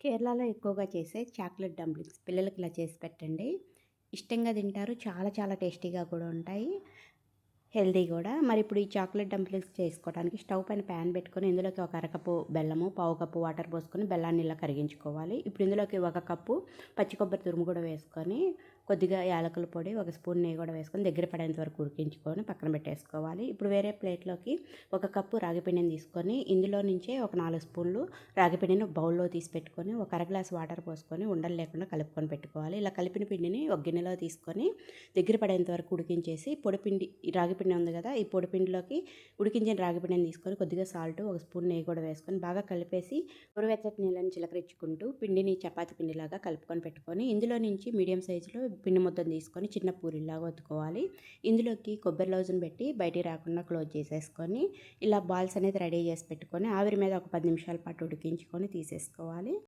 కేరళలో ఎక్కువగా చేసే చాక్లెట్ డంప్లింగ్స్ పిల్లలకి ఇలా చేసి పెట్టండి. ఇష్టంగా తింటారు. చాలా చాలా టేస్టీగా కూడా ఉంటాయి. హెల్తీ కూడా. మరి ఇప్పుడు ఈ చాక్లెట్ డంప్లింగ్స్ చేసుకోవడానికి స్టవ్ పైన ప్యాన్ పెట్టుకొని ఇందులోకి ఒక అరకప్పు బెల్లము, పావు కప్పు వాటర్ పోసుకొని బెల్లాన్ని ఇలా కరిగించుకోవాలి. ఇప్పుడు ఇందులోకి ఒక కప్పు పచ్చి కొబ్బరి తురుము కూడా వేసుకొని కొద్దిగా యాలకుల పొడి, ఒక స్పూన్ నెయ్యి కూడా వేసుకొని దగ్గర పడేంత వరకు ఉడికించుకొని పక్కన పెట్టేసుకోవాలి. ఇప్పుడు వేరే ప్లేట్లోకి ఒక కప్పు రాగి పిండిని తీసుకొని ఇందులో నుంచే ఒక 4 స్పూన్లు రాగి పిండిని బౌల్లో తీసి పెట్టుకొని ఒక అర గ్లాస్ వాటర్ పోసుకొని ఉండలు లేకుండా కలుపుకొని పెట్టుకోవాలి. ఇలా కలిపిన పిండిని ఒక గిన్నెలో తీసుకొని దగ్గర పడేంత వరకు ఉడికించేసి పొడిపిండి రాగి పిండి ఉంది కదా, ఈ పొడిపిండిలోకి ఉడికించిన రాగి పిండిని తీసుకొని కొద్దిగా సాల్ట్, ఒక స్పూన్ నెయ్యి కూడా వేసుకొని బాగా కలిపేసి ఉరువెచ్చటి నీళ్ళని చిలకరించుకుంటూ పిండిని చపాతి పిండిలాగా కలుపుకొని పెట్టుకొని ఇందులో నుంచి మీడియం సైజులో పిండి ముద్దను తీసుకొని చిన్న పూరిలాగా ఒత్తుకోవాలి. ఇందులోకి కొబ్బరి లౌజును పెట్టి బయటికి రాకుండా క్లోజ్ చేసేసుకొని ఇలా బాల్స్ అనేది రెడీ చేసి పెట్టుకొని ఆవిరి మీద ఒక 10 నిమిషాల పాటు ఉడికించుకొని తీసేసుకోవాలి.